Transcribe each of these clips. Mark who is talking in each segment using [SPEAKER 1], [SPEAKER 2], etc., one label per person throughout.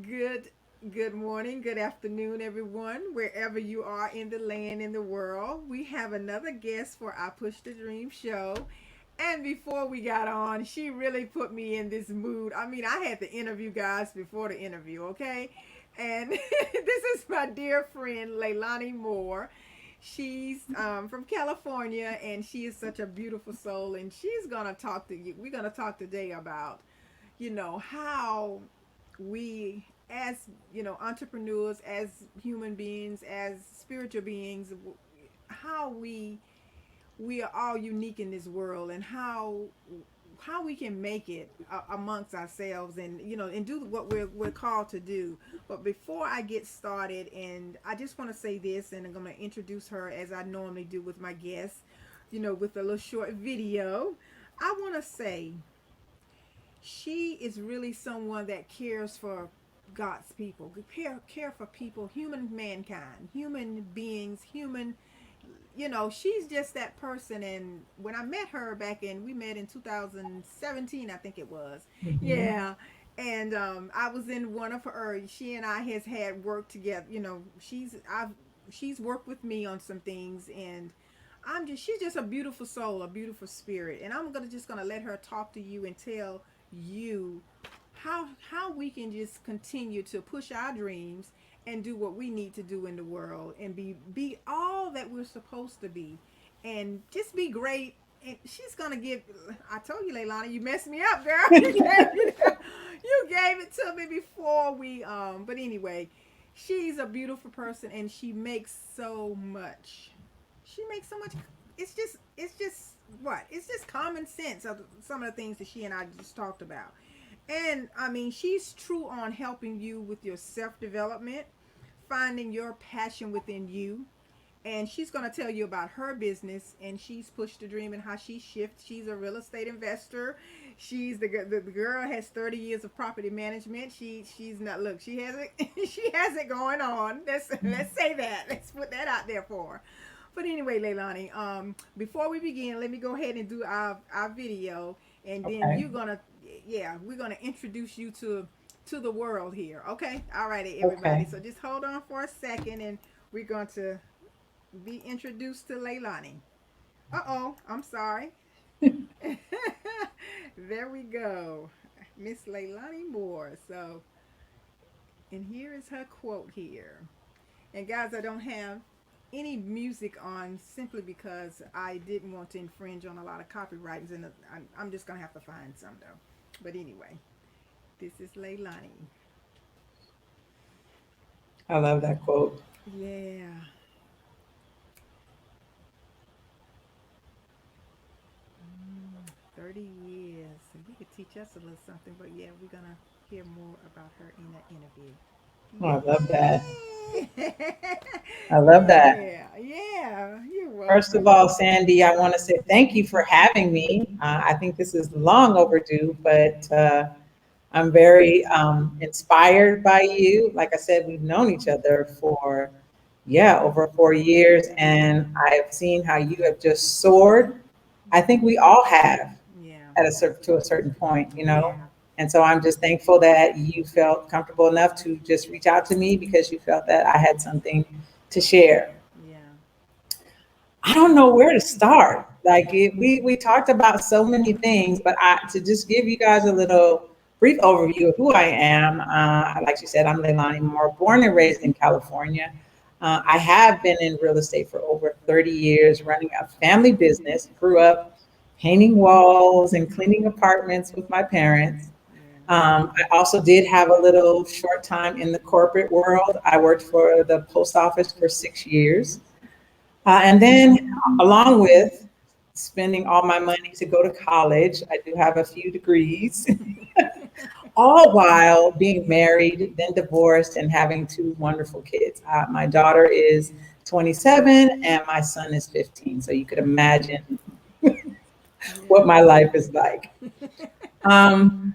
[SPEAKER 1] Good good morning, good afternoon, everyone, wherever you are in the land, in the world. We have another guest for our Push the Dream show. And before we got on, she really put me in this mood. I mean, I had to interview guys before the interview, okay? And this is my dear friend, Leilani Moore. She's from California, and she is such a beautiful soul. And she's going to talk to you. We're going to talk today about how we as entrepreneurs, as human beings, as spiritual beings, how we are all unique in this world, and how we can make it amongst ourselves, and and do what we're called to do. But before I get started, and I just want to say this, and I'm going to introduce her as I normally do with my guests, with a little short video. I want to say she is really someone that cares for God's people, care for people, human mankind, human beings, she's just that person. And when I met her we met in 2017, I think it was.
[SPEAKER 2] Mhm.
[SPEAKER 1] Yeah. And I was in one of her, she and I has had work together. She's worked with me on some things, and she's just a beautiful soul, a beautiful spirit. And I'm gonna let her talk to you and tell you how we can just continue to push our dreams and do what we need to do in the world, and be all that we're supposed to be, and just be great. And she's gonna give. I told you, Leilani, you messed me up, girl. You gave it to me before we. But anyway, she's a beautiful person, and she makes so much. She makes so much. It's just what? It's just common sense of some of the things that she and I just talked about. And I mean, she's true on helping you with your self development, finding your passion within you. And she's going to tell you about her business, and she's pushed the dream and how she shifts. She's a real estate investor. She's the girl has 30 years of property management. She's not, look, she has it she has it going on. Let's say that. Let's put that out there for her. But anyway, Leilani, before we begin, let me go ahead and do our video, and then
[SPEAKER 2] Okay.
[SPEAKER 1] you're gonna, yeah, we're gonna introduce you to the world here. Okay, all righty, everybody.
[SPEAKER 2] Okay.
[SPEAKER 1] So just hold on for a second, and we're going to be introduced to Leilani. Uh-oh, I'm sorry. There we go. Miss Leilani Moore. So, and here is her quote here. And guys, I don't have any music on simply because I didn't want to infringe on a lot of copyrights, and I'm just going to have to find some though. But anyway, this is Leilani.
[SPEAKER 2] I love that quote.
[SPEAKER 1] Yeah. 30 years. So you could teach us a little something, but yeah, we're going to hear more about her in that interview.
[SPEAKER 2] Oh, I love that.
[SPEAKER 1] Yay!
[SPEAKER 2] I love that.
[SPEAKER 1] Yeah, yeah. You're
[SPEAKER 2] First of
[SPEAKER 1] welcome.
[SPEAKER 2] all, Sandy, I want to say thank you for having me. I think this is long overdue, but I'm very inspired by you. Like I said, we've known each other for, yeah, over 4 years, and I've seen how you have just soared. I think we all have
[SPEAKER 1] Yeah,
[SPEAKER 2] at to a certain point,
[SPEAKER 1] yeah,
[SPEAKER 2] And so I'm just thankful that you felt comfortable enough to just reach out to me because you felt that I had something to share.
[SPEAKER 1] yeah.
[SPEAKER 2] I don't know where to start. Like we talked about so many things, but to just give you guys a little brief overview of who I am. Like you said, I'm Leilani Moore, born and raised in California. I have been in real estate for over 30 years, running a family business. Grew up painting walls and cleaning apartments with my parents.
[SPEAKER 1] Yeah.
[SPEAKER 2] I also did have a little short time in the corporate world. I worked for the post office for 6 years. And then, along with spending all my money to go to college, I do have a few degrees, all while being married, then divorced, and having two wonderful kids. My daughter is 27 and my son is 15. So you could imagine what my life is like. Um,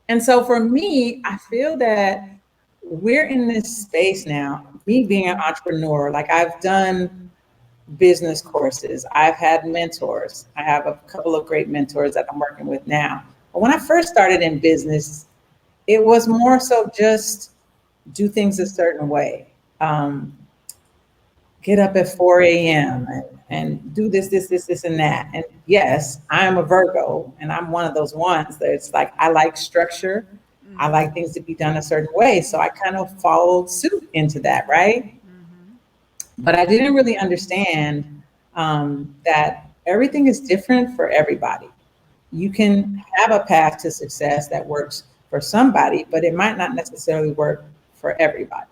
[SPEAKER 2] and so for me, I feel that we're in this space now, me being an entrepreneur, like I've done business courses. I've had mentors. I have a couple of great mentors that I'm working with now. But when I first started in business, It was more so just do things a certain way. Um, get up at 4 a.m. And do this, and that. And yes, I'm a Virgo, and I'm one of those ones that it's like I like structure. I
[SPEAKER 1] Mm-hmm.
[SPEAKER 2] like things to be done a certain way. So I kind of followed suit into that, right?
[SPEAKER 1] Mm-hmm.
[SPEAKER 2] But I didn't really understand that everything is different for everybody. You can have a path to success that works for somebody, but it might not necessarily work for everybody.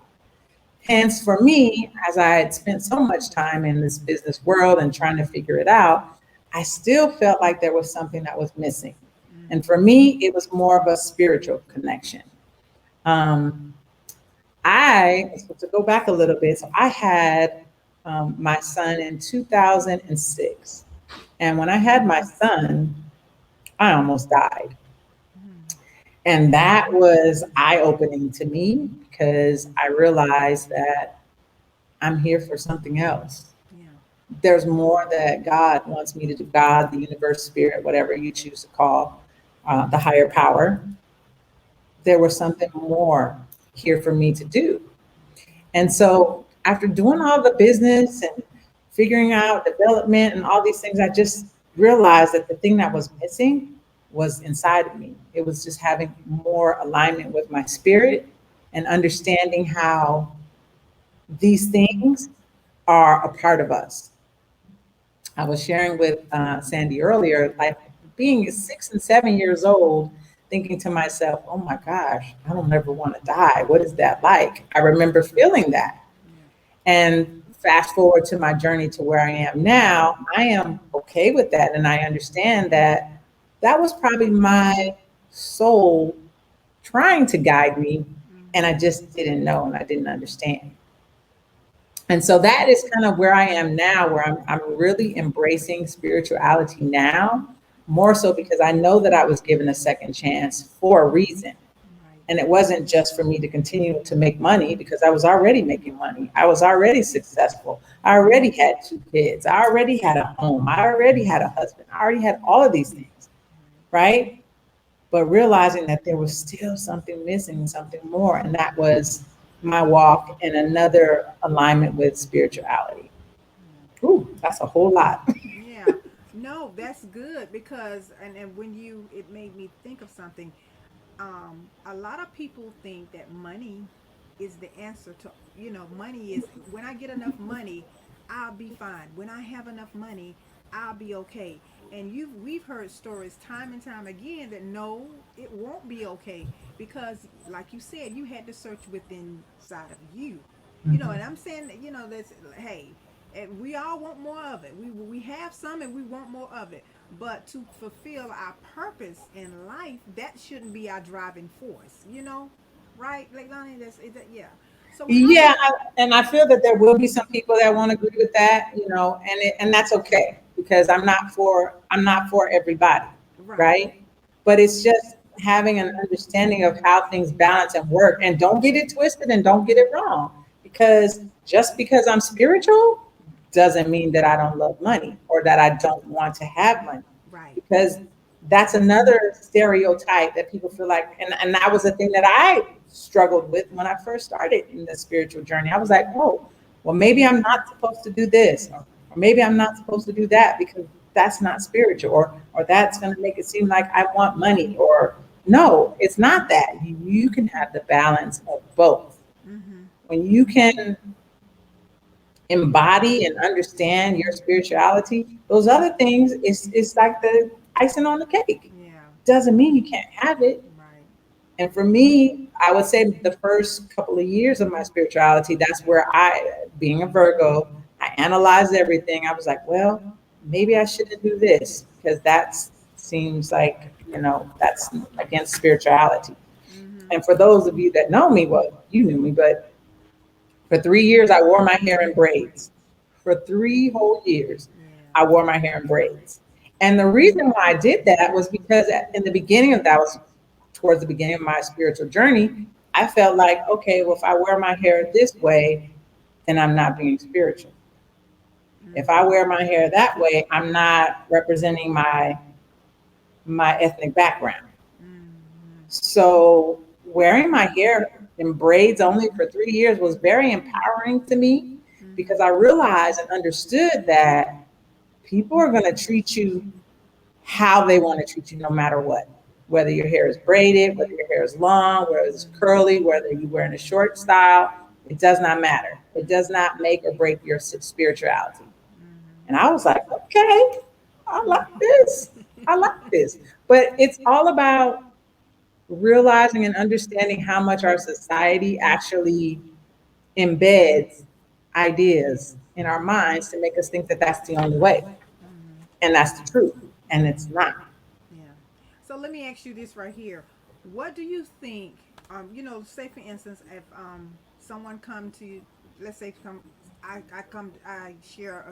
[SPEAKER 2] Hence, for me, as I had spent so much time in this business world and trying to figure it out, I still felt like there was something that was missing. And for
[SPEAKER 1] Mm-hmm.
[SPEAKER 2] me, it was more of a spiritual connection. Um, so to go back a little bit, so I had my son in 2006. And when I had my son, I almost died.
[SPEAKER 1] Mm-hmm.
[SPEAKER 2] And that was eye opening to me because I realized that I'm here for something else.
[SPEAKER 1] Yeah.
[SPEAKER 2] There's more that God wants me to do. God, the universe, spirit, whatever you choose to call the higher power. There was something more here for me to do. And so after doing all the business and figuring out development and all these things, I just realized that the thing that was missing was inside of me. It was just having more alignment with my spirit and understanding how these things are a part of us. I was sharing with Sandy earlier, like being 6 and 7 years old, thinking to myself, oh my gosh, I don't ever want to die. What is that like? I remember feeling that.
[SPEAKER 1] Yeah.
[SPEAKER 2] And fast forward to my journey to where I am now, I am okay with that. And I understand that that was probably my soul trying to guide me. And I
[SPEAKER 1] Mm-hmm.
[SPEAKER 2] just didn't know and I didn't understand. And so that is kind of where I am now, where I'm really embracing spirituality now, more so because I know that I was given a second chance for a reason.
[SPEAKER 1] Right.
[SPEAKER 2] And it wasn't just for me to continue to make money because I was already making money. I was already successful. I already had 2 kids. I already had a home. I already had a husband. I already had all of these things, right? But realizing that there was still something missing, something more. And that was my walk in another alignment with spirituality.
[SPEAKER 1] Yeah.
[SPEAKER 2] Ooh, that's a whole lot.
[SPEAKER 1] Yeah. No, that's good because and when you it made me think of something. A lot of people think that money is the answer to, money is when I get enough money, I'll be fine. When I have enough money, I'll be okay. And we've heard stories time and time again that no, it won't be okay because like you said, you had to search within side of you. And I'm saying that, that's hey, and we all want more of it. We have some and we want more of it. But to fulfill our purpose in life, that shouldn't be our driving force, right? Like Lonnie, yeah. So how
[SPEAKER 2] Yeah,
[SPEAKER 1] did
[SPEAKER 2] and I feel that there will be some people that won't agree with that, and that's okay because I'm not for everybody,
[SPEAKER 1] right?
[SPEAKER 2] right? But it's just having an understanding of how things balance and work, and don't get it twisted and don't get it wrong, because just because I'm spiritual doesn't mean that I don't love money or that I don't want to have money,
[SPEAKER 1] Right.
[SPEAKER 2] because that's another stereotype that people feel like, and that was the thing that I struggled with when I first started in the spiritual journey. I was like, oh, well, maybe I'm not supposed to do this, or maybe I'm not supposed to do that because that's not spiritual, or that's going to make it seem like I want money, or no, it's not that. You can have the balance of both.
[SPEAKER 1] Mm-hmm.
[SPEAKER 2] When you can embody and understand your spirituality, those other things is like the icing on the cake.
[SPEAKER 1] Yeah.
[SPEAKER 2] Doesn't mean you can't have it.
[SPEAKER 1] Right.
[SPEAKER 2] And for me, I would say the first couple of years of my spirituality, that's where being a Virgo, I analyzed everything. I was like, well, maybe I shouldn't do this because that seems like, that's against spirituality.
[SPEAKER 1] Mm-hmm.
[SPEAKER 2] And for those of you that know me, well, you knew me, but for 3 years, I wore my hair in braids. For 3 whole years,
[SPEAKER 1] Yeah.
[SPEAKER 2] I wore my hair in braids. And the reason why I did that was because in the beginning of that was towards the beginning of my spiritual journey, I felt like, okay, well, if I wear my hair this way, then I'm not being spiritual. If I
[SPEAKER 1] Mm-hmm.
[SPEAKER 2] wear my hair that way, I'm not representing my ethnic background.
[SPEAKER 1] Mm-hmm.
[SPEAKER 2] So wearing my hair in braids only for 3 years was very empowering to me because I realized and understood that people are going to treat you how they want to treat you no matter what. Whether your hair is braided, whether your hair is long, whether it's curly, whether you're wearing a short style, it does not matter. It does not make or break your spirituality. And I was like, okay, I like this. I like this. But it's all about realizing and understanding how much our society actually embeds ideas in our minds to make us think that that's the only way. And that's the truth. And it's not.
[SPEAKER 1] Yeah. So let me ask you this right here. What do you think? Say for instance, if someone come to, let's say I share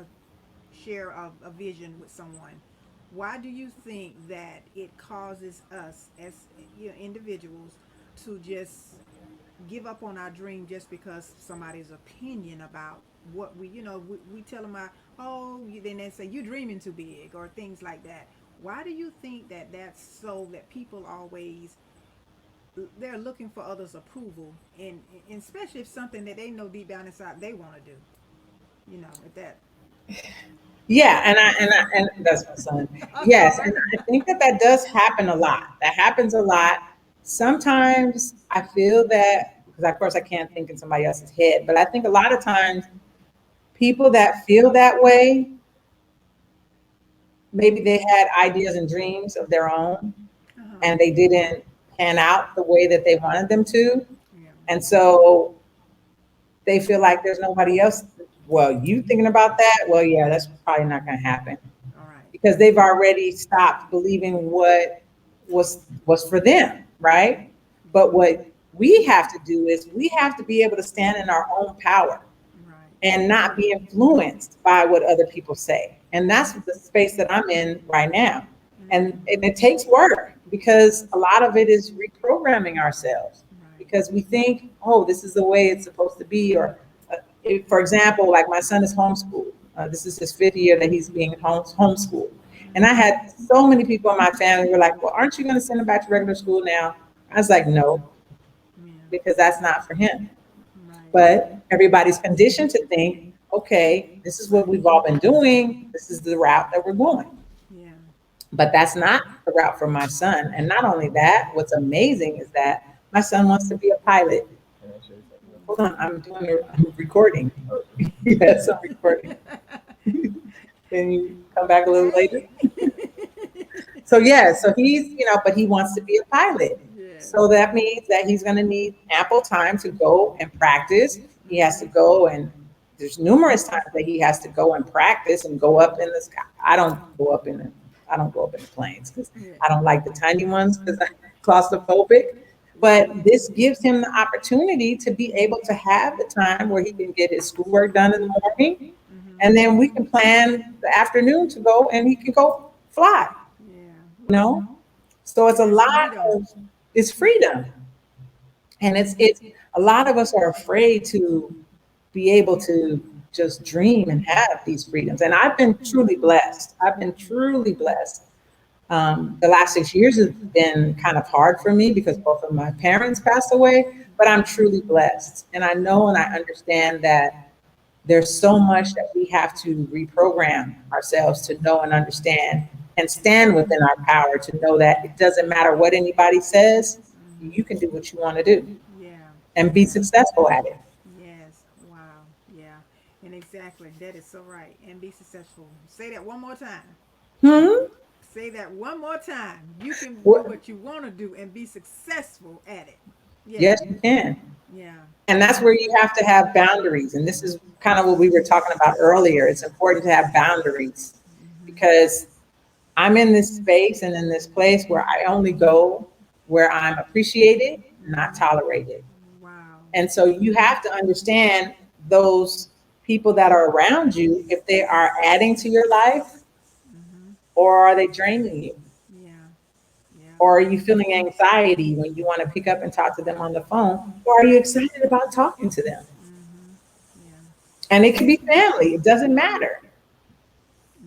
[SPEAKER 1] a vision with someone. Why do you think that it causes us as individuals to just give up on our dream just because somebody's opinion about what we tell them, then they say you're dreaming too big or things like that. Why do you think that that's so, that people always, they're looking for others approval, and especially if something that they know deep down inside they want to do, if that.
[SPEAKER 2] Yeah, and that's my son. Yes, and I think that that does happen a lot. That happens a lot. Sometimes I feel that because of course I can't think in somebody else's head, but I think a lot of times people that feel that way, maybe they had ideas and dreams of their own
[SPEAKER 1] Uh-huh.
[SPEAKER 2] and they didn't pan out the way that they wanted them to.
[SPEAKER 1] Yeah.
[SPEAKER 2] And so they feel like there's nobody else. Well, you thinking about that? Well, yeah, that's probably not going to happen
[SPEAKER 1] All right.
[SPEAKER 2] because they've already stopped believing what was for them, right? But what we have to do is we have to be able to stand in our own power
[SPEAKER 1] Right.
[SPEAKER 2] and not be influenced by what other people say. And that's the space that I'm in right now. And it takes work because a lot of it is reprogramming ourselves
[SPEAKER 1] Right.
[SPEAKER 2] because we think, oh, this is the way it's supposed to be. Or, for example, like my son is homeschooled. This is his 5th year that he's being homeschooled. And I had so many people in my family who were like, well, aren't you going to send him back to regular school now? I was like, no,
[SPEAKER 1] Yeah.
[SPEAKER 2] because that's not for him.
[SPEAKER 1] Right.
[SPEAKER 2] But everybody's conditioned to think, okay, this is what we've all been doing. This is the route that we're going.
[SPEAKER 1] Yeah.
[SPEAKER 2] But that's not the route for my son. And not only that, what's amazing is that my son wants to be a pilot. Hold on, I'm recording. Yes, I'm recording. Can you come back a little later?
[SPEAKER 1] Hey.
[SPEAKER 2] So yeah, so he's, but he wants to be a pilot.
[SPEAKER 1] Yes.
[SPEAKER 2] So that means that he's going to need ample time to go and practice. He has to go and there's numerous times that he has to go and practice and go up in the sky. I don't go up in the planes because
[SPEAKER 1] Yeah.
[SPEAKER 2] I don't like the tiny ones because I'm claustrophobic. But this gives him the opportunity to be able to have the time where he can get his schoolwork done in the morning, and then we can plan the afternoon to go and he can go fly.
[SPEAKER 1] Yeah.
[SPEAKER 2] You know, so it's a
[SPEAKER 1] That's
[SPEAKER 2] lot
[SPEAKER 1] freedom.
[SPEAKER 2] of it's freedom, and it's a lot of us are afraid to be able to just dream and have these freedoms. And I've been truly blessed. I've been truly blessed. The last 6 years has been kind of hard for me because both of my parents passed away, but I'm truly blessed. And I know and I understand that there's so much that we have to reprogram ourselves to know and understand and stand within our power to know that it doesn't matter what anybody says, you can do what you want to do
[SPEAKER 1] Yeah.
[SPEAKER 2] and be successful at it.
[SPEAKER 1] Yes. Wow. Yeah. And exactly. That is so right. And be successful. Say that one more time.
[SPEAKER 2] Hmm?
[SPEAKER 1] Say that one more time. You can do
[SPEAKER 2] What?
[SPEAKER 1] what you want to do and be successful at it. Yeah.
[SPEAKER 2] Yes, you can.
[SPEAKER 1] Yeah.
[SPEAKER 2] And that's where you have to have boundaries. And this is kind of what we were talking about earlier. It's important to have boundaries because I'm in this space and in this place where I only go where I'm appreciated, not tolerated.
[SPEAKER 1] Wow.
[SPEAKER 2] And so you have to understand those people that are around you, if they are adding to your life or are they draining you?
[SPEAKER 1] Yeah. Yeah.
[SPEAKER 2] Or are you feeling anxiety when you want to pick up and talk to them on the phone? Or are you excited about talking to them?
[SPEAKER 1] Yeah.
[SPEAKER 2] And it could be family, it doesn't matter.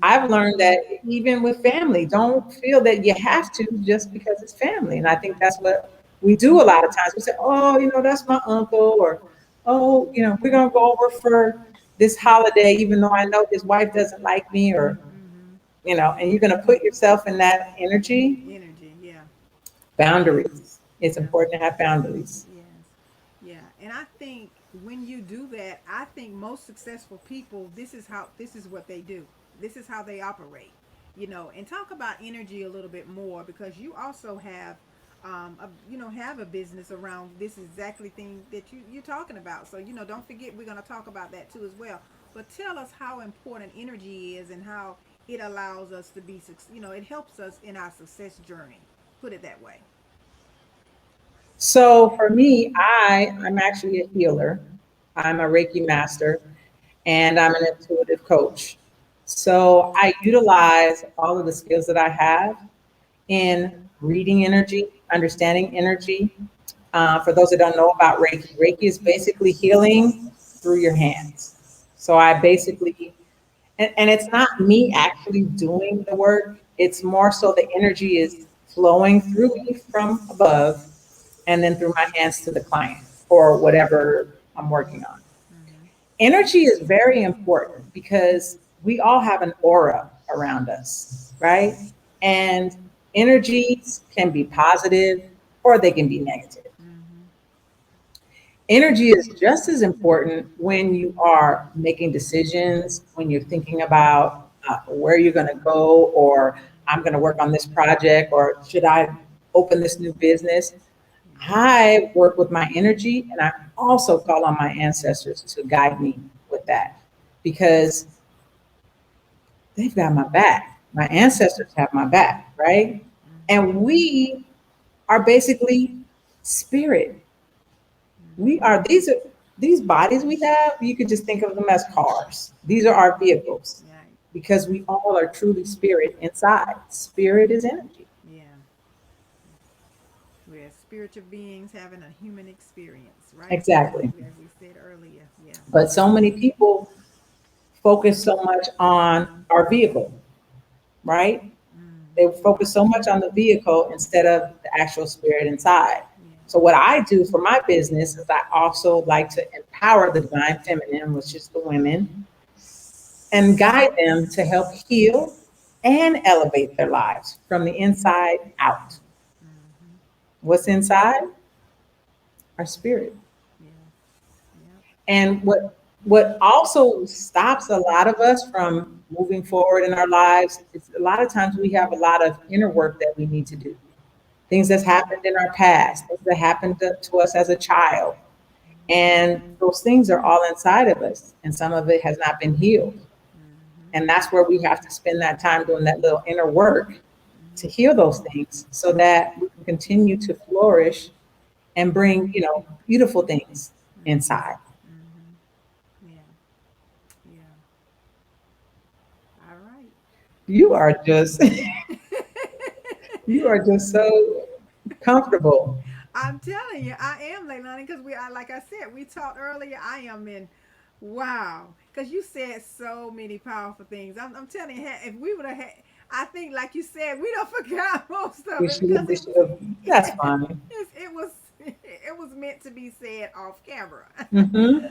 [SPEAKER 2] I've learned that even with family, don't feel that you have to just because it's family. And I think that's what we do a lot of times. We say, oh, that's my uncle, or, oh, we're going to go over for this holiday, even though I know his wife doesn't like me, or,
[SPEAKER 1] Mm-hmm.
[SPEAKER 2] and you're going to put yourself in that energy.
[SPEAKER 1] Energy, yeah.
[SPEAKER 2] Boundaries. It's
[SPEAKER 1] Yeah.
[SPEAKER 2] important to have boundaries.
[SPEAKER 1] Yes. Yeah. And I think when you do that, I think most successful people, this is what they do. This is how they operate. And talk about energy a little bit more, because you also have have a business around this exactly thing that you're talking about. So, don't forget, we're going to talk about that too as well. But tell us how important energy is, and how it allows us to be, it helps us in our success journey. Put it that way.
[SPEAKER 2] So for me, I'm actually a healer. I'm a Reiki master, and I'm an intuitive coach. So I utilize all of the skills that I have in reading energy, understanding energy. For those that don't know about Reiki, Reiki is basically healing through your hands. So I basically, and it's not me actually doing the work, it's more so the energy is flowing through me from above and then through my hands to the client or whatever I'm working on.
[SPEAKER 1] Mm-hmm.
[SPEAKER 2] Energy is very important because we all have an aura around us, right? And energies can be positive or they can be negative.
[SPEAKER 1] Mm-hmm.
[SPEAKER 2] Energy is just as important when you are making decisions, when you're thinking about where you're going to go, or I'm going to work on this project, or should I open this new business. I work with my energy, and I also call on my ancestors to guide me with that because they've got my back. My ancestors have my back, right? And we are basically spirit. We are these bodies we have, you could just think of them as cars. These are our vehicles
[SPEAKER 1] Right.
[SPEAKER 2] because we all are truly spirit inside. Spirit is energy.
[SPEAKER 1] Yeah. We're spiritual beings having a human experience, right?
[SPEAKER 2] Exactly.
[SPEAKER 1] As we said earlier. Yeah.
[SPEAKER 2] But so many people focus so much on our vehicle, right? They
[SPEAKER 1] Mm-hmm.
[SPEAKER 2] focus so much on the vehicle instead of the actual spirit inside.
[SPEAKER 1] Yeah.
[SPEAKER 2] So what I do for my business is I also like to empower the divine feminine, which is the women, and guide them to help heal and elevate their lives from the inside out.
[SPEAKER 1] Mm-hmm.
[SPEAKER 2] What's inside? Our spirit.
[SPEAKER 1] Yeah. Yep.
[SPEAKER 2] And what also stops a lot of us from moving forward in our lives is a lot of times we have a lot of inner work that we need to do. Things that's happened in our past, things that happened to us as a child. And those things are all inside of us, and some of it has not been healed.
[SPEAKER 1] Mm-hmm.
[SPEAKER 2] And that's where we have to spend that time doing that little inner work to heal those things so that we can continue to flourish and bring, beautiful things
[SPEAKER 1] Mm-hmm.
[SPEAKER 2] inside.
[SPEAKER 1] Mm-hmm. Yeah. Yeah. All right.
[SPEAKER 2] You are just, you are just so comfortable.
[SPEAKER 1] I'm telling you, I am, Leilani, because like I said, we talked earlier. I am in, wow, because you said so many powerful things. I'm telling you, if we would have had, I think, like you said, we don't forgot most of
[SPEAKER 2] We
[SPEAKER 1] it
[SPEAKER 2] should have,
[SPEAKER 1] because
[SPEAKER 2] we
[SPEAKER 1] it
[SPEAKER 2] should
[SPEAKER 1] was,
[SPEAKER 2] have, that's fine.
[SPEAKER 1] it was, it was meant to be said off camera.
[SPEAKER 2] Hmm.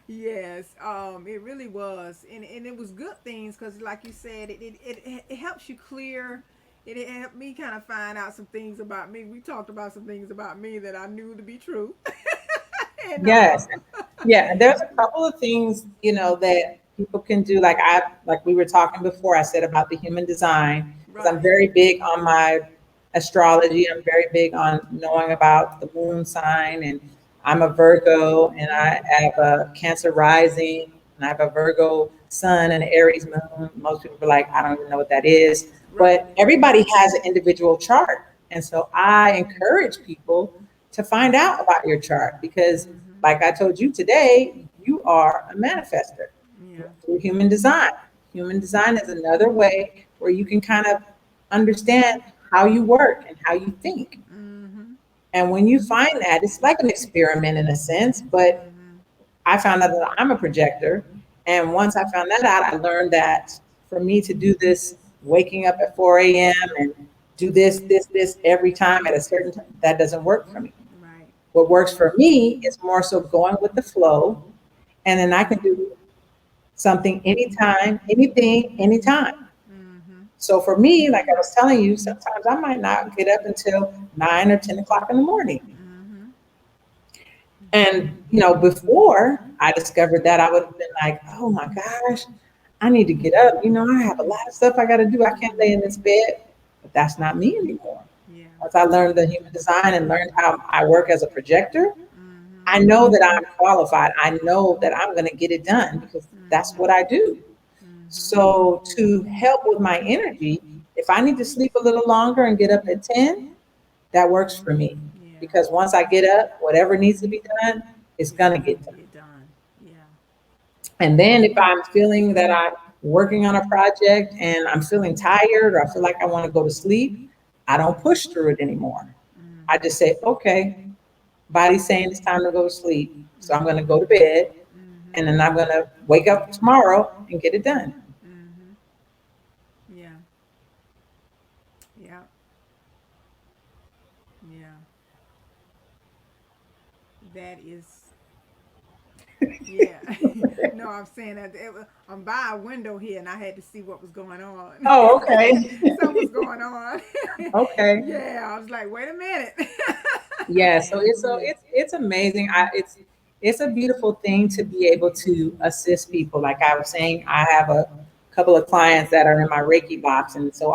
[SPEAKER 1] Yes, it really was, and it was good things because, like you said, it helps you clear. It helped me kind of find out some things about me. We talked about some things about me that I knew to be true, and
[SPEAKER 2] Yes. Yeah. And there's a couple of things, that people can do. Like we were talking before, I said about the human design, because I'm
[SPEAKER 1] right,
[SPEAKER 2] very big on my astrology. I'm very big on knowing about the moon sign. And I'm a Virgo and I have a Cancer rising and I have a Virgo sun and an Aries moon. Most people are like, I don't even know what that is.
[SPEAKER 1] right,
[SPEAKER 2] But everybody has an individual chart. And so I encourage people to find out about your chart because,
[SPEAKER 1] mm-hmm.
[SPEAKER 2] like I told you today, you are a manifester
[SPEAKER 1] Yeah,
[SPEAKER 2] through human design. Human design is another way where you can kind of understand how you work and how you think.
[SPEAKER 1] mm-hmm.
[SPEAKER 2] And when you find that, it's like an experiment in a sense, but
[SPEAKER 1] Mm-hmm.
[SPEAKER 2] I found out that I'm a projector. And once I found that out, I learned that for me to do this, waking up at 4 a.m. and do this every time at a certain time, that doesn't work for me. What works for me is more so going with the flow, and then I can do something anytime, anything, anytime.
[SPEAKER 1] Mm-hmm.
[SPEAKER 2] So for me, like I was telling you, sometimes I might not get up until 9 or 10 o'clock in the morning.
[SPEAKER 1] Mm-hmm.
[SPEAKER 2] And, before I discovered that, I would have been like, oh my gosh, I need to get up. I have a lot of stuff I got to do. I can't lay in this bed. But that's not me anymore.
[SPEAKER 1] Yeah.
[SPEAKER 2] As I learned the human design and learned how I work as a projector,
[SPEAKER 1] Mm-hmm.
[SPEAKER 2] I know that I'm qualified. I know that I'm going to get it done because that's
[SPEAKER 1] Mm-hmm.
[SPEAKER 2] what I do.
[SPEAKER 1] Mm-hmm.
[SPEAKER 2] So to help with my energy, if I need to sleep a little longer and get up at 10, that works for me.
[SPEAKER 1] Yeah.
[SPEAKER 2] Because once I get up, whatever needs to be done is
[SPEAKER 1] It's
[SPEAKER 2] going to
[SPEAKER 1] gonna
[SPEAKER 2] get done.
[SPEAKER 1] get done. Yeah.
[SPEAKER 2] And then if I'm feeling that I'm working on a project and I'm feeling tired or I feel like I want to go to sleep, I don't push through it anymore. I
[SPEAKER 1] Mm-hmm.
[SPEAKER 2] just say, okay, body's saying it's time to go to sleep. So I'm going to
[SPEAKER 1] Mm-hmm.
[SPEAKER 2] go to bed
[SPEAKER 1] Mm-hmm.
[SPEAKER 2] and then I'm going to wake up tomorrow and get it done.
[SPEAKER 1] Mm-hmm. Yeah. Yeah. Yeah. That is. Yeah. No, I'm saying that I'm by a window here, and I had to see what was going on.
[SPEAKER 2] Oh, okay.
[SPEAKER 1] Something was going on.
[SPEAKER 2] Okay.
[SPEAKER 1] Yeah, I was like, wait a minute.
[SPEAKER 2] Yeah, so
[SPEAKER 1] Yeah.
[SPEAKER 2] it's amazing. It's a beautiful thing to be able to assist people. Like I was saying, I have a couple of clients that are in my Reiki box, and so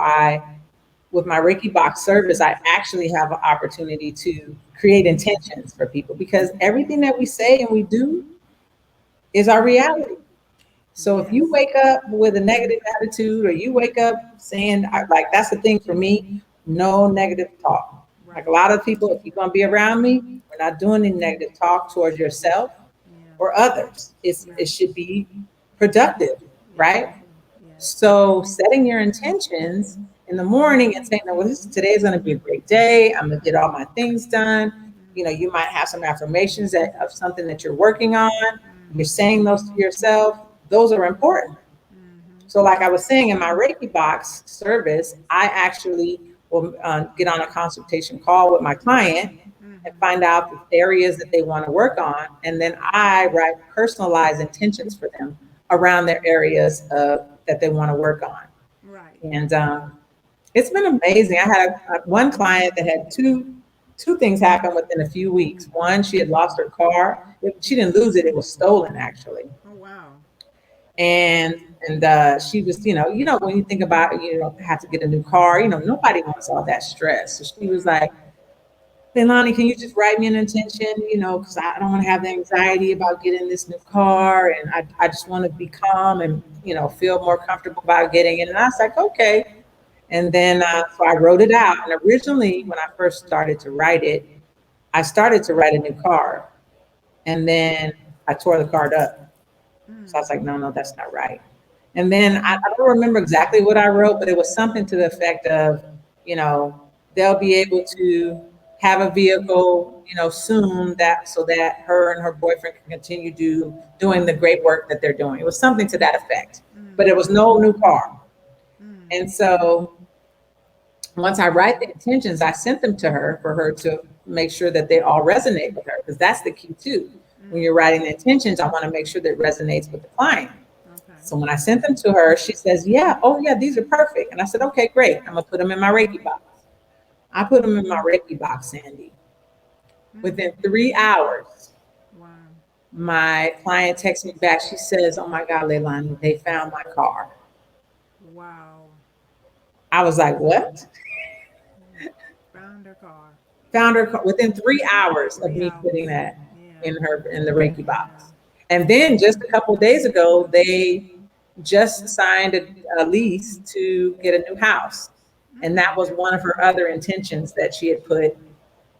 [SPEAKER 2] with my Reiki box service, I actually have an opportunity to create intentions for people because everything that we say and we do is our reality. So if you
[SPEAKER 1] Yes.
[SPEAKER 2] wake up with a negative attitude or you wake up saying, like, that's the thing for me, no negative talk. Like a
[SPEAKER 1] Right.
[SPEAKER 2] lot of people, if you're going to be around me, we're not doing any negative talk towards yourself
[SPEAKER 1] Yeah.
[SPEAKER 2] or others. It
[SPEAKER 1] Right.
[SPEAKER 2] should be productive, right?
[SPEAKER 1] Exactly. Yes.
[SPEAKER 2] So setting your intentions in the morning and saying, well, today is going to be a great day. I'm going to get all my things done. You might have some affirmations of something that you're working on. You're
[SPEAKER 1] Mm-hmm.
[SPEAKER 2] saying those to yourself. Those are important.
[SPEAKER 1] Mm-hmm.
[SPEAKER 2] So, like I was saying in my Reiki box service, I actually will get on a consultation call with my client and
[SPEAKER 1] Mm-hmm.
[SPEAKER 2] find out the areas that they want to work on. And then I write personalized intentions for them around their areas that they want to work on.
[SPEAKER 1] Right.
[SPEAKER 2] And it's been amazing. I had one client that had two things happen within a few weeks. One, she had lost her car. She didn't lose it; it was stolen actually.
[SPEAKER 1] Oh wow.
[SPEAKER 2] And she was, when you think about, have to get a new car, nobody wants all that stress. So she was like, Leilani, can you just write me an intention, because I don't want to have the anxiety about getting this new car. And I just want to be calm and, feel more comfortable about getting it. And I was like, okay. And then so I wrote it out. And originally, when I first started to write it, I started to write a new card. And then I tore the card up. So I was like, no, no, that's not right. And then I don't remember exactly what I wrote, but it was something to the effect of, you know, they'll be able to have a vehicle, soon that so that her and her boyfriend can continue doing the great work that they're doing. It was something to that effect, but it was no new car. And so once I write the intentions, I sent them to her for her to make sure that they all resonate with her, because that's the key too. When you're writing the intentions, I want to make sure that it resonates with the client.
[SPEAKER 1] Okay.
[SPEAKER 2] So when I sent them to her, she says, yeah, oh yeah, these are perfect. And I said, okay, great. I'm gonna put them in my Reiki box. I put them in my Reiki box, Sandy. Within 3 hours,
[SPEAKER 1] Wow.
[SPEAKER 2] my client texts me back. She says, oh my God, Leilani, they found my car.
[SPEAKER 1] Wow.
[SPEAKER 2] I was like, what?
[SPEAKER 1] Found her car.
[SPEAKER 2] Found her within 3 hours of
[SPEAKER 1] Three
[SPEAKER 2] me putting
[SPEAKER 1] hours.
[SPEAKER 2] that
[SPEAKER 1] Yeah.
[SPEAKER 2] in the Reiki
[SPEAKER 1] Yeah.
[SPEAKER 2] box. And then just a couple of days ago, they just signed a lease to get a new house. And that was one of her other intentions that she had put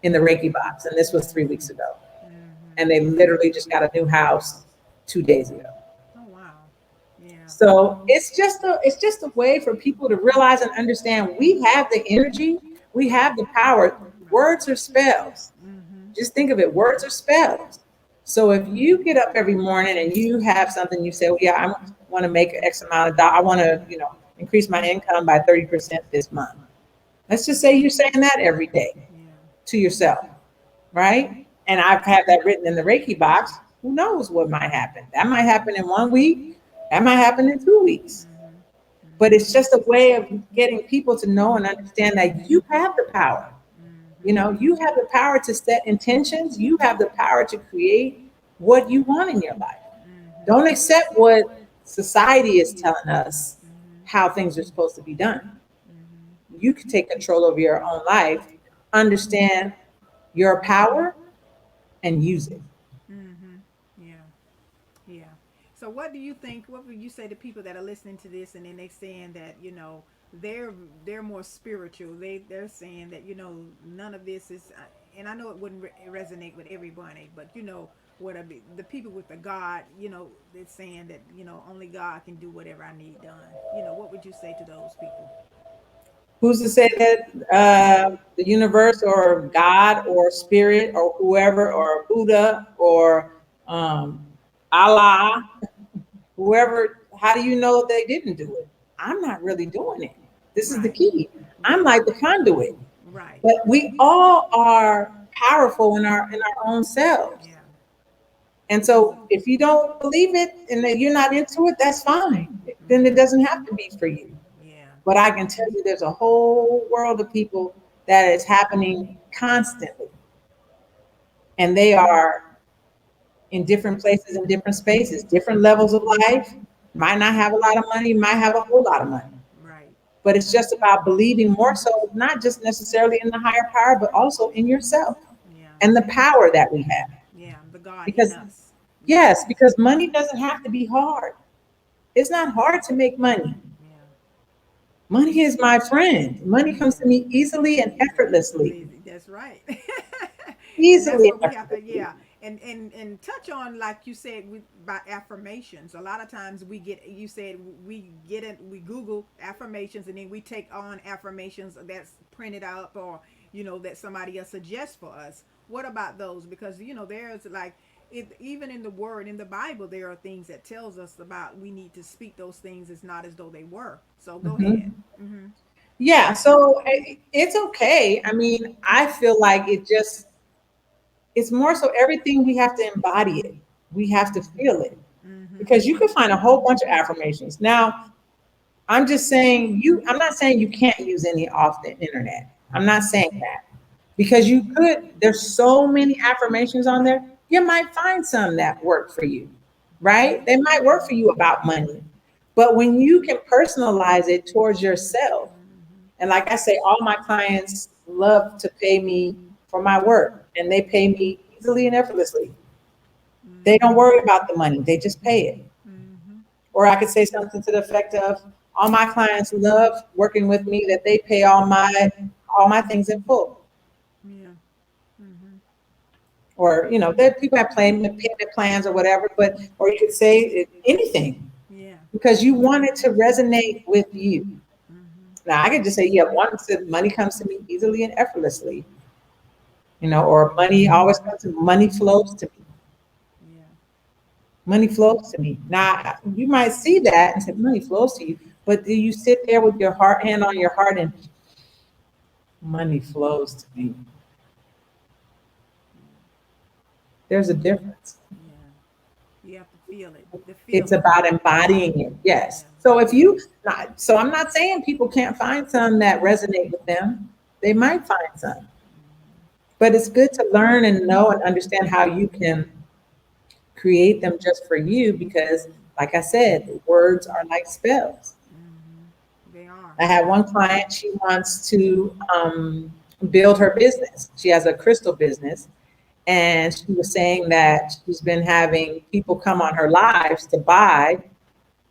[SPEAKER 2] in the Reiki box. And this was 3 weeks ago. And they literally just got a new house 2 days ago.
[SPEAKER 1] Oh wow. Yeah.
[SPEAKER 2] So it's just a way for people to realize and understand we have the energy, we have the power.
[SPEAKER 1] Right.
[SPEAKER 2] Words are spells.
[SPEAKER 1] Mm-hmm.
[SPEAKER 2] Just think of it, words are spells. So if you get up every morning and you have something you say, well, yeah, I want to make X amount of dollars, I want to, increase my income by 30% this month. Let's just say you're saying that every day
[SPEAKER 1] Yeah.
[SPEAKER 2] to yourself, right? and I've had that written in the Reiki box, who knows what might happen? That might happen in 1 week. That might happen in 2 weeks.
[SPEAKER 1] Mhm.
[SPEAKER 2] But
[SPEAKER 1] Mhm.
[SPEAKER 2] it's just a way of getting people to know and understand that you have the power. You
[SPEAKER 1] Mhm.
[SPEAKER 2] know, you have the power to set intentions. You have the power to create what you want in your life.
[SPEAKER 1] Mhm.
[SPEAKER 2] Don't accept what society is telling us
[SPEAKER 1] Mhm.
[SPEAKER 2] how things are supposed to be done.
[SPEAKER 1] Mhm.
[SPEAKER 2] You can take control of your own life, understand your power, and use it.
[SPEAKER 1] Mhm. Yeah. Yeah. So what do you think, what would you say to people that are listening to this and then they saying that, they're they're more spiritual. They're saying that, none of this is and I know it wouldn't resonate with everybody, but what I be, the people with the God, they're saying that, only God can do whatever I need done. What would you say to those people?
[SPEAKER 2] Who's to say that the universe or God or spirit or whoever or Buddha or um, Allah, whoever, how do you know they didn't do it? I'm not really doing it. This is the
[SPEAKER 1] Right.
[SPEAKER 2] key. I'm
[SPEAKER 1] Right.
[SPEAKER 2] like the conduit.
[SPEAKER 1] Right.
[SPEAKER 2] But we all are powerful in our own selves.
[SPEAKER 1] Yeah.
[SPEAKER 2] And so if you don't believe it and that you're not into it, that's fine. Then it
[SPEAKER 1] Mhm.
[SPEAKER 2] doesn't have to be for you.
[SPEAKER 1] Yeah.
[SPEAKER 2] But I can tell you there's a whole world of people that is happening constantly. And they are in different places in different spaces, different levels of life. Might not have a lot of money, might have a whole lot of money.
[SPEAKER 1] Right.
[SPEAKER 2] But it's just about believing more so, not just necessarily in the higher power, but also in yourself
[SPEAKER 1] Yeah.
[SPEAKER 2] and the power that we have.
[SPEAKER 1] Yeah. The God in
[SPEAKER 2] Because,
[SPEAKER 1] us. Yeah.
[SPEAKER 2] yes, because money doesn't have to be hard. It's not hard to make money.
[SPEAKER 1] Yeah.
[SPEAKER 2] Money is my friend. Money comes
[SPEAKER 1] Yeah.
[SPEAKER 2] to me easily and effortlessly.
[SPEAKER 1] Lazy. That's right. And that's
[SPEAKER 2] Easily
[SPEAKER 1] what
[SPEAKER 2] and
[SPEAKER 1] we have to,
[SPEAKER 2] effortlessly.
[SPEAKER 1] yeah. And touch on, like you said, by affirmations. A lot of times we get, you said, we get it, we Google affirmations, and then we take on affirmations that's printed up, or that somebody else suggests for us. What about those? Because there's like, even in the word in the Bible, there are things that tells us about, we need to speak those things as not as though they were. So go ahead.
[SPEAKER 2] Mhm.
[SPEAKER 1] Mm-hmm.
[SPEAKER 2] Yeah, so it's okay. I mean, I feel like it's more so everything we have to embody it. We have to feel it
[SPEAKER 1] Mm-hmm.
[SPEAKER 2] because you can find a whole bunch of affirmations. Now, I'm not saying you can't use any off the internet. I'm not saying that because you could, there's so many affirmations on there. You might find some that work for you, right? They might work for you about money. But when you can personalize it towards yourself, and like I say, all my clients love to pay me for my work and they pay me easily and effortlessly. They don't worry about the money, they just pay it.
[SPEAKER 1] Mm-hmm.
[SPEAKER 2] Or I could say something to the effect of, all my clients love working with me that they pay all my things in full.
[SPEAKER 1] Yeah. Mm-hmm.
[SPEAKER 2] Or, there people have payment plans or whatever, but or you could say anything
[SPEAKER 1] Yeah.
[SPEAKER 2] because you want it to resonate with you.
[SPEAKER 1] Mm-hmm.
[SPEAKER 2] Now I could just say, yeah, one said money comes to me easily and effortlessly, or money always comes to money flows to me.
[SPEAKER 1] Yeah.
[SPEAKER 2] Money flows to me. Now you might see that and say money flows to you, but do you sit there with your hand on your heart and money flows to me? There's a difference.
[SPEAKER 1] Yeah. You have to feel it. The
[SPEAKER 2] It's
[SPEAKER 1] feeling.
[SPEAKER 2] about embodying it. Yes.
[SPEAKER 1] Yeah.
[SPEAKER 2] So if you not, so I'm not saying people can't find some that resonate with them. They might find some, but it's good to learn and know and understand how you can create them just for you because, like I said, words are like spells.
[SPEAKER 1] Mm-hmm. They are.
[SPEAKER 2] I had one client, she wants to build her business. She has a crystal business. And she was saying that she's been having people come on her lives to buy,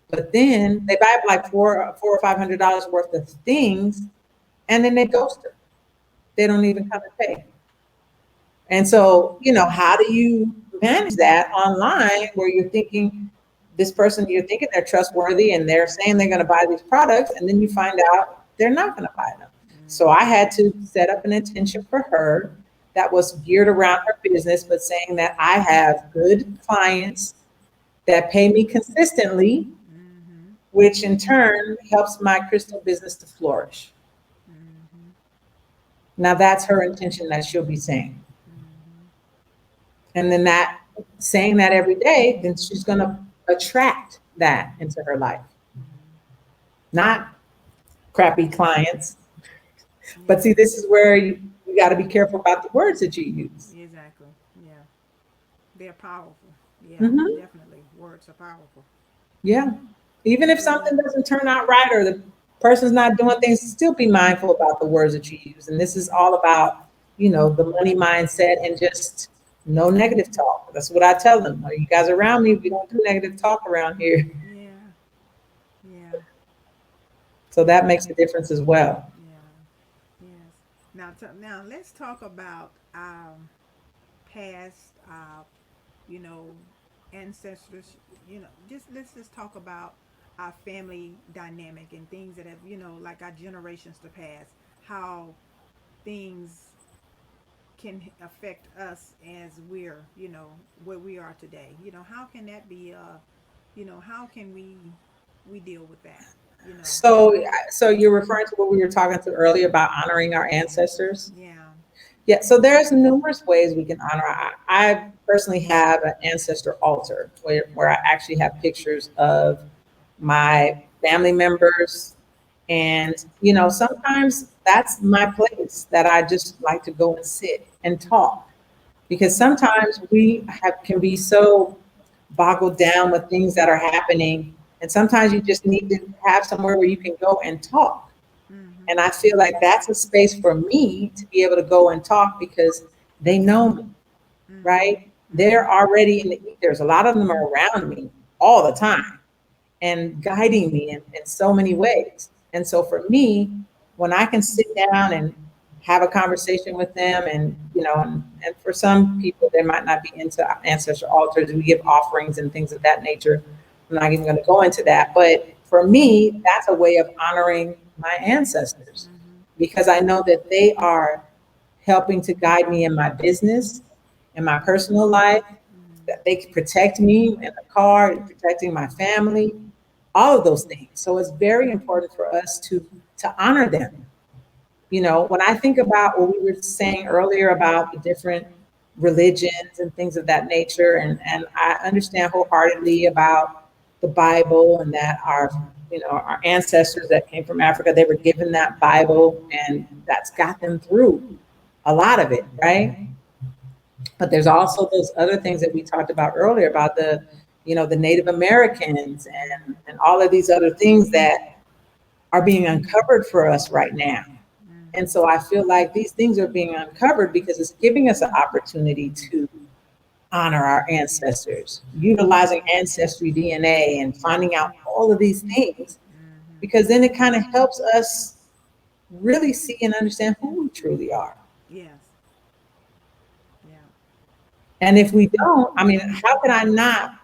[SPEAKER 2] but then they buy like four or $500 worth of things, and then they ghost her. They don't even come and pay. And so, how do you manage that online where you're thinking this person, you're thinking they're trustworthy and they're saying they're going to buy these products, and then you find out they're not going to buy them. So I had to set up an intention for her that was geared around her business, but saying that I have good clients that pay me consistently,
[SPEAKER 1] Mm-hmm.
[SPEAKER 2] which in turn helps my crystal business to flourish.
[SPEAKER 1] Mm-hmm.
[SPEAKER 2] Now that's her intention that she'll be saying.
[SPEAKER 1] Mm-hmm.
[SPEAKER 2] And then that saying that every day, then she's going to attract that into her life. Not crappy clients. But
[SPEAKER 1] Yeah.
[SPEAKER 2] see, this is where you got to be careful about the words that you use.
[SPEAKER 1] Exactly. Yeah. They're powerful. Yeah.
[SPEAKER 2] Hmm.
[SPEAKER 1] Definitely. Words are powerful.
[SPEAKER 2] Yeah. Even
[SPEAKER 1] They
[SPEAKER 2] if
[SPEAKER 1] really
[SPEAKER 2] something
[SPEAKER 1] are.
[SPEAKER 2] doesn't turn out right or the person's not doing things, still be mindful about the words that you use. And this is all about, the money mindset and just no negative talk. That's what I tell them. You guys around me, we don't do negative talk around here.
[SPEAKER 1] Yeah. Yeah.
[SPEAKER 2] So that makes a difference as well.
[SPEAKER 1] Yeah. Yes. Now let's talk about past, you know, ancestors. Just let's just talk about our family dynamic and things that have, like our generations to pass. How things can affect us as we're, where we are today. How can that be? How can we deal with that? You know.
[SPEAKER 2] So you're referring to what we were talking to earlier about honoring our ancestors?
[SPEAKER 1] Yeah.
[SPEAKER 2] Yeah, so there's numerous ways we can honor. I personally have an ancestor altar where I actually have pictures of my family members. And, sometimes that's my place that I just like to go and sit and talk because sometimes can be so boggled down with things that are happening. And sometimes you just need to have somewhere where you can go and talk.
[SPEAKER 1] Mhm.
[SPEAKER 2] And I feel like that's a space for me to be able to go and talk because they know me,
[SPEAKER 1] Mhm.
[SPEAKER 2] right? They're
[SPEAKER 1] Mhm.
[SPEAKER 2] already in the ethers. A lot of them are around me all the time and guiding me in so many ways. And so for me, when I can sit down and have a conversation with them, and for some people, they might not be into ancestor altars. We give offerings and things of that nature. I'm not even going to go into that. But for me, that's a way of honoring my ancestors
[SPEAKER 1] Mhm.
[SPEAKER 2] because I know that they are helping to guide me in my business, in my personal life,
[SPEAKER 1] Mhm.
[SPEAKER 2] that they can protect me in the car, protecting my family, all of those things. So it's very important for us to honor them. When I think about what we were saying earlier about the different religions and things of that nature, and I understand wholeheartedly about the Bible and that our ancestors that came from Africa, they were given that Bible and that's got them through a lot of it, right? But there's also those other things that we talked about earlier about the Native Americans and all of these other things that are being uncovered for us right now. And
[SPEAKER 1] Mhm.
[SPEAKER 2] so I feel like these things are being uncovered because it's giving us an opportunity to honor our ancestors, utilizing ancestry DNA and finding out all of these things,
[SPEAKER 1] Mhm.
[SPEAKER 2] because then it kind of helps us really see and understand who we truly are.
[SPEAKER 1] Yes. Yeah.
[SPEAKER 2] And if we don't, I mean, how can I not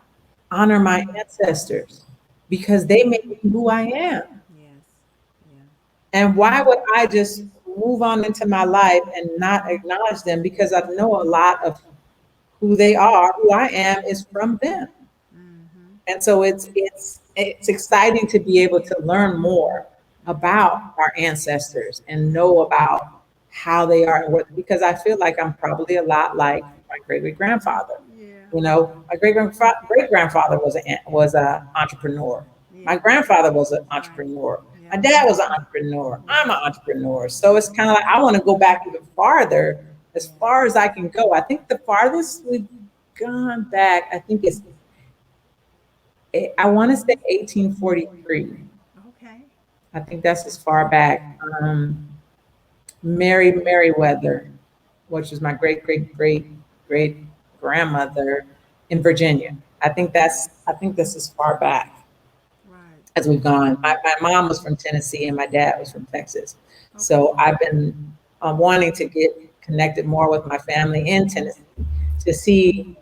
[SPEAKER 2] honor my ancestors? Because they made me who I am.
[SPEAKER 1] Yes. Yeah.
[SPEAKER 2] And why would I just move on into my life and not acknowledge them? Because I know a lot of who they are, who I am, is from them.
[SPEAKER 1] Mhm.
[SPEAKER 2] And so it's exciting to be able to learn more about our ancestors and know about how they are and what, because I feel like I'm probably a lot like my great great grandfather.
[SPEAKER 1] Yeah.
[SPEAKER 2] My great grandfather was a entrepreneur. My
[SPEAKER 1] Yeah.
[SPEAKER 2] grandfather was an
[SPEAKER 1] Right.
[SPEAKER 2] entrepreneur. My
[SPEAKER 1] Yeah.
[SPEAKER 2] dad was an entrepreneur. I'm an
[SPEAKER 1] Right.
[SPEAKER 2] entrepreneur. So it's kind of like I want to go back even farther, as
[SPEAKER 1] Yeah.
[SPEAKER 2] far as I can go. I think the farthest we've gone back, I think I want to say 1843.
[SPEAKER 1] Okay.
[SPEAKER 2] I think that's as far back. Mary Meriwether, which is my great great great great grandmother in Virginia. I think that's as far back
[SPEAKER 1] Right.
[SPEAKER 2] as we've gone. My mom was from Tennessee and my dad was from Texas.
[SPEAKER 1] Okay.
[SPEAKER 2] So I've been wanting to get connected more with my family in Tennessee to see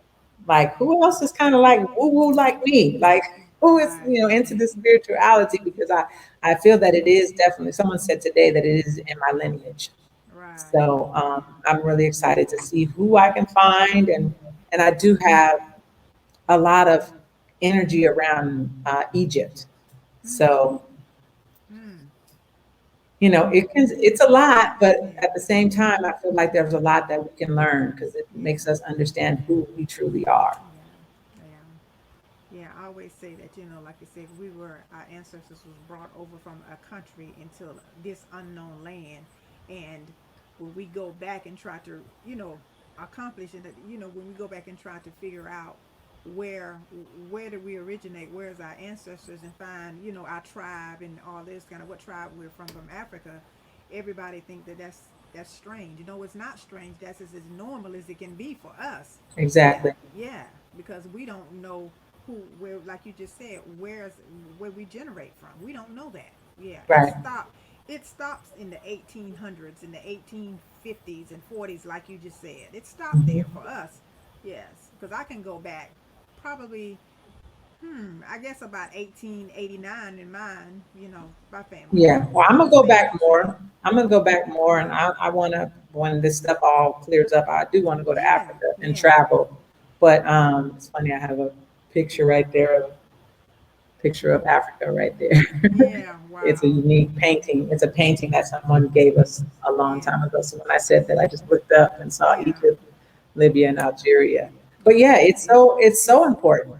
[SPEAKER 2] like who else is kind of like woo woo like me, like who is
[SPEAKER 1] Right.
[SPEAKER 2] into this spirituality because I feel that it is definitely. Someone said today that it is in my lineage.
[SPEAKER 1] Right.
[SPEAKER 2] So I'm really excited to see who I can find, and I do have a lot of energy around Egypt.
[SPEAKER 1] Mm.
[SPEAKER 2] So
[SPEAKER 1] Mm.
[SPEAKER 2] it's a lot, but
[SPEAKER 1] Yeah.
[SPEAKER 2] at the same time, I feel like there's a lot that we can learn because it
[SPEAKER 1] Yeah.
[SPEAKER 2] makes us understand who we truly are.
[SPEAKER 1] Yeah. Yeah. Yeah, I always say that, like you said, our ancestors was brought over from a country into this unknown land. And when we go back and try to, accomplish it, when we go back and try to figure out where did we originate, where's our ancestors, and find, our tribe and all this kind of what tribe we're from Africa, everybody think that that's strange. It's not strange. That's as normal as it can be for us. Yeah,
[SPEAKER 2] Exactly.
[SPEAKER 1] yeah, because we don't know where, like you just said, where we generate from. We don't know that. Yeah,
[SPEAKER 2] Right.
[SPEAKER 1] it stops in the 1800s, in the 1850s and 40s, like you just said. It stopped there
[SPEAKER 2] Mhm.
[SPEAKER 1] for us. Yes, because I can go back probably, I guess about 1889 in mine. My family.
[SPEAKER 2] Yeah. Well, I'm gonna
[SPEAKER 1] It's
[SPEAKER 2] go
[SPEAKER 1] been
[SPEAKER 2] back
[SPEAKER 1] some
[SPEAKER 2] more.
[SPEAKER 1] change.
[SPEAKER 2] I'm gonna go back more, and I want to when this stuff all clears up. I do want to go to
[SPEAKER 1] Yeah,
[SPEAKER 2] Africa and
[SPEAKER 1] yeah,
[SPEAKER 2] travel. But it's funny. I have a picture right there, a picture of Africa right there.
[SPEAKER 1] yeah.
[SPEAKER 2] It's a
[SPEAKER 1] Wow.
[SPEAKER 2] unique painting. It's a painting that someone gave us a long
[SPEAKER 1] Yeah,
[SPEAKER 2] time ago. So when I said that, I just looked up and saw
[SPEAKER 1] yeah,
[SPEAKER 2] Egypt, Libya, and Algeria. But yeah,
[SPEAKER 1] yeah.
[SPEAKER 2] it's so important.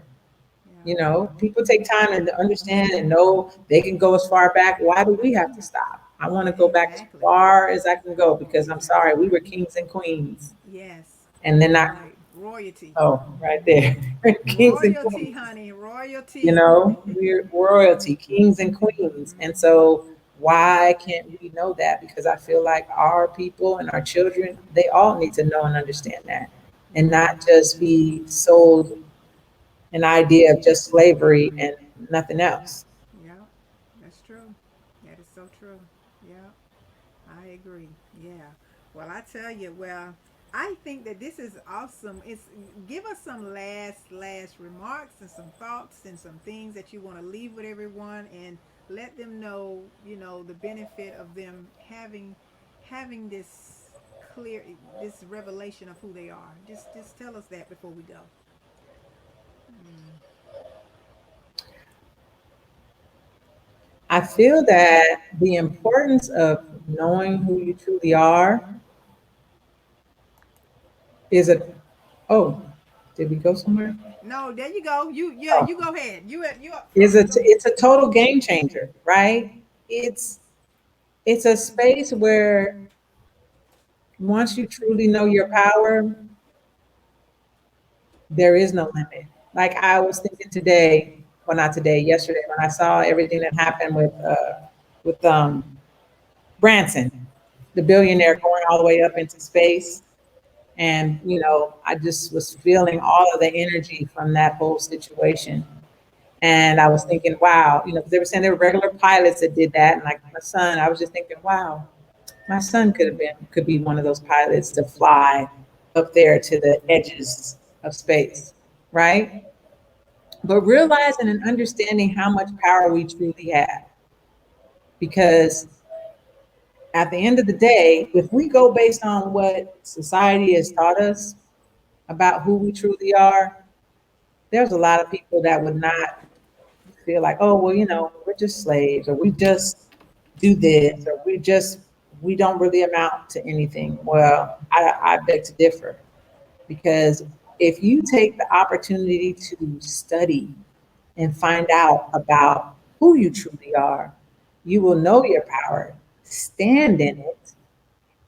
[SPEAKER 1] Yeah.
[SPEAKER 2] People take time to understand and know they can go as far back. Why do we have to stop? I want to go back as
[SPEAKER 1] Exactly.
[SPEAKER 2] far as I can go because I'm sorry,
[SPEAKER 1] Exactly.
[SPEAKER 2] we were kings and queens.
[SPEAKER 1] Yes,
[SPEAKER 2] And then
[SPEAKER 1] that's
[SPEAKER 2] I,
[SPEAKER 1] right. Royalty.
[SPEAKER 2] oh, right there, kings and
[SPEAKER 1] Royalty,
[SPEAKER 2] queens.
[SPEAKER 1] honey. Royalty.
[SPEAKER 2] We're royalty, kings and queens. And
[SPEAKER 1] Hmm.
[SPEAKER 2] so why can't we know that? Because I feel like our people and our children, they all need to know and understand that and
[SPEAKER 1] Yeah.
[SPEAKER 2] not just be sold an idea of just slavery and nothing else.
[SPEAKER 1] Yeah. That's true. That is so true. Yeah. I agree. Yeah. Well, I tell you, I think that this is awesome. It's Give us some last remarks and some thoughts and some things that you want to leave with everyone, and let them know, the benefit of them having this revelation of who they are. Just tell us that before we go. Mm.
[SPEAKER 2] I feel that the importance of knowing who you truly are is oh, did we go somewhere?
[SPEAKER 1] No, there you go. You
[SPEAKER 2] Oh,
[SPEAKER 1] go ahead. You up
[SPEAKER 2] is
[SPEAKER 1] front. Go ahead.
[SPEAKER 2] it's a total game changer, right? It's a space where once you truly know your power, there is no limit. Like I was thinking today, well, not today, yesterday, when I saw everything that happened with Branson, the billionaire going all the way up into space. And, I just was feeling all of the energy from that whole situation. And I was thinking, wow, 'cause they were saying there were regular pilots that did that. And like my son, I was just thinking, wow, my son could be one of those pilots to fly up there to the edges of space, right? But realizing and understanding how much power we truly have. Because at the end of the day, if we go based on what society has taught us about who we truly are, there's a lot of people that would not feel like, oh, well, we're just slaves, or we just do this, or we don't really amount to anything. Well, I beg to differ because if you take the opportunity to study and find out about who you truly are, you will know your power, stand in it,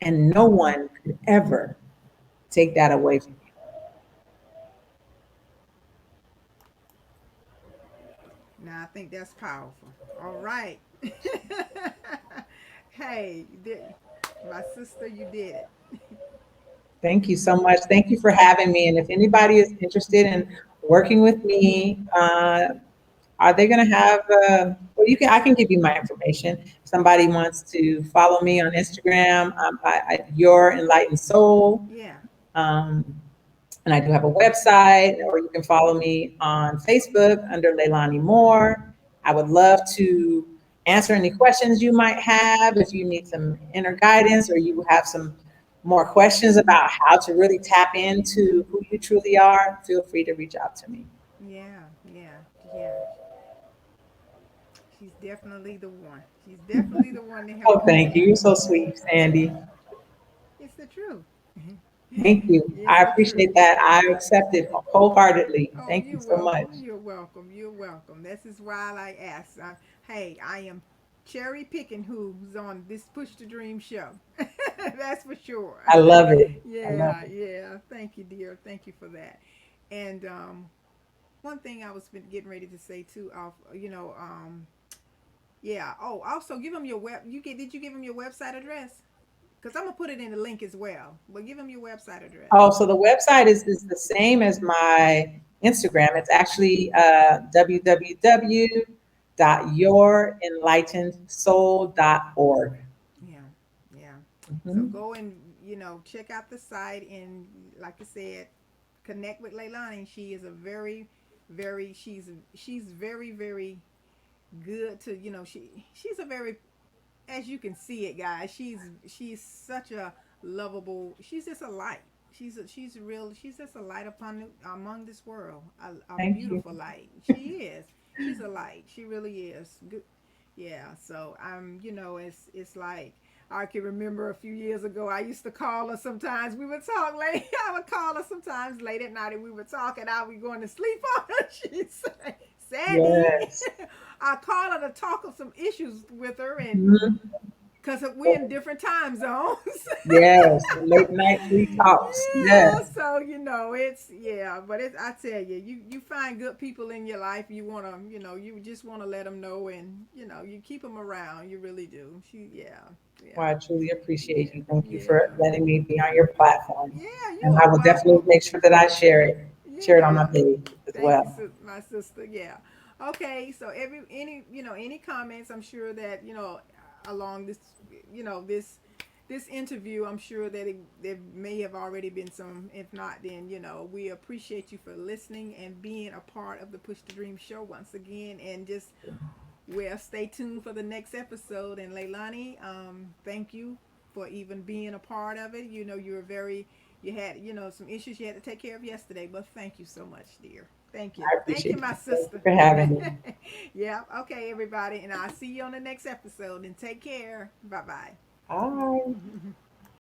[SPEAKER 2] and no one could ever take that away from you.
[SPEAKER 1] Now I think that's powerful. All right. Hey, my sister, you did it.
[SPEAKER 2] Thank you so much. Thank you for having me. And if anybody is interested in working with me, are they going to have? Well, I can give you my information. If somebody wants to follow me on Instagram, Your Enlightened Soul.
[SPEAKER 1] Yeah.
[SPEAKER 2] Um, and I do have a website, or you can follow me on Facebook under Leilani Moore. I would love to answer any questions you might have. If you need some inner guidance or you have some more questions about how to really tap into who you truly are, feel free to reach out to me.
[SPEAKER 1] Yeah. Yeah. Yeah. She's definitely the one. She's definitely the one to help
[SPEAKER 2] Oh,
[SPEAKER 1] you
[SPEAKER 2] thank you. You're
[SPEAKER 1] here.
[SPEAKER 2] so sweet, Sandy.
[SPEAKER 1] It's the truth.
[SPEAKER 2] Thank you.
[SPEAKER 1] It's
[SPEAKER 2] I
[SPEAKER 1] the
[SPEAKER 2] appreciate
[SPEAKER 1] truth.
[SPEAKER 2] that. I accept it wholeheartedly.
[SPEAKER 1] Oh,
[SPEAKER 2] Thank you
[SPEAKER 1] you're
[SPEAKER 2] so much.
[SPEAKER 1] welcome. You're welcome. You're welcome. This is why I asked. Hey, I am cherry picking who's on this Push to Dream show. That's for sure.
[SPEAKER 2] I love it. I love
[SPEAKER 1] Yeah,
[SPEAKER 2] it.
[SPEAKER 1] yeah. Thank you, dear. Thank you for that. And one thing I was getting ready to say too, off, yeah. Oh, also give them your web. You get? Did you give them your website address? Because I'm gonna put it in the link as well. But give them your website address.
[SPEAKER 2] Oh, so the website is the same as my Instagram. It's actually www.yourenlightenedsoul.org.
[SPEAKER 1] Yeah, yeah. So
[SPEAKER 2] Mhm.
[SPEAKER 1] go and check out the site and, like I said, connect with Leilani. She is a very, very she's very, very good to she's a very, as you can see it, guys. She's such a lovable. She's just a light. She's just a light among this world. A
[SPEAKER 2] Thank you.
[SPEAKER 1] beautiful light. She is. She's a light. She really is. Good. Yeah. So it's like I can remember a few years ago. I used to call her sometimes. We would talk late. I would call her sometimes late at night, and we would talk, and I would be going to sleep on her. She'd say, "Sandy."
[SPEAKER 2] Yes.
[SPEAKER 1] I call her to talk of some issues with her, and
[SPEAKER 2] Mhm.
[SPEAKER 1] because we're in different time zones.
[SPEAKER 2] Yes. The late night free talks.
[SPEAKER 1] Yeah,
[SPEAKER 2] Yes.
[SPEAKER 1] so it's yeah, but I tell you, you find good people in your life. You wanna, you just wanna let them know, and you keep them around. You really do. Yeah,
[SPEAKER 2] Well,
[SPEAKER 1] yeah,
[SPEAKER 2] I truly appreciate
[SPEAKER 1] yeah,
[SPEAKER 2] you. Thank you for
[SPEAKER 1] yeah,
[SPEAKER 2] letting me be on your platform.
[SPEAKER 1] yeah. You
[SPEAKER 2] And I
[SPEAKER 1] are
[SPEAKER 2] will definitely
[SPEAKER 1] welcome.
[SPEAKER 2] make sure that I share it on my
[SPEAKER 1] Yeah.
[SPEAKER 2] page as
[SPEAKER 1] Thank you,
[SPEAKER 2] well.
[SPEAKER 1] my sister. Yeah. Okay. So any comments? I'm sure that along this this interview, I'm sure that there may have already been some. If not, then we appreciate you for listening and being a part of the Push to Dream show once again. And just well, stay tuned for the next episode. And Leilani, thank you for even being a part of it. You were very, you had, some issues you had to take care of yesterday, but thank you so much, dear. Thank you.
[SPEAKER 2] I
[SPEAKER 1] Thank you,
[SPEAKER 2] appreciate
[SPEAKER 1] my
[SPEAKER 2] you. Thank you
[SPEAKER 1] sister.
[SPEAKER 2] for having me.
[SPEAKER 1] Yeah. Okay, everybody. And I'll see you on the next episode. And take care. Bye bye.
[SPEAKER 2] Bye.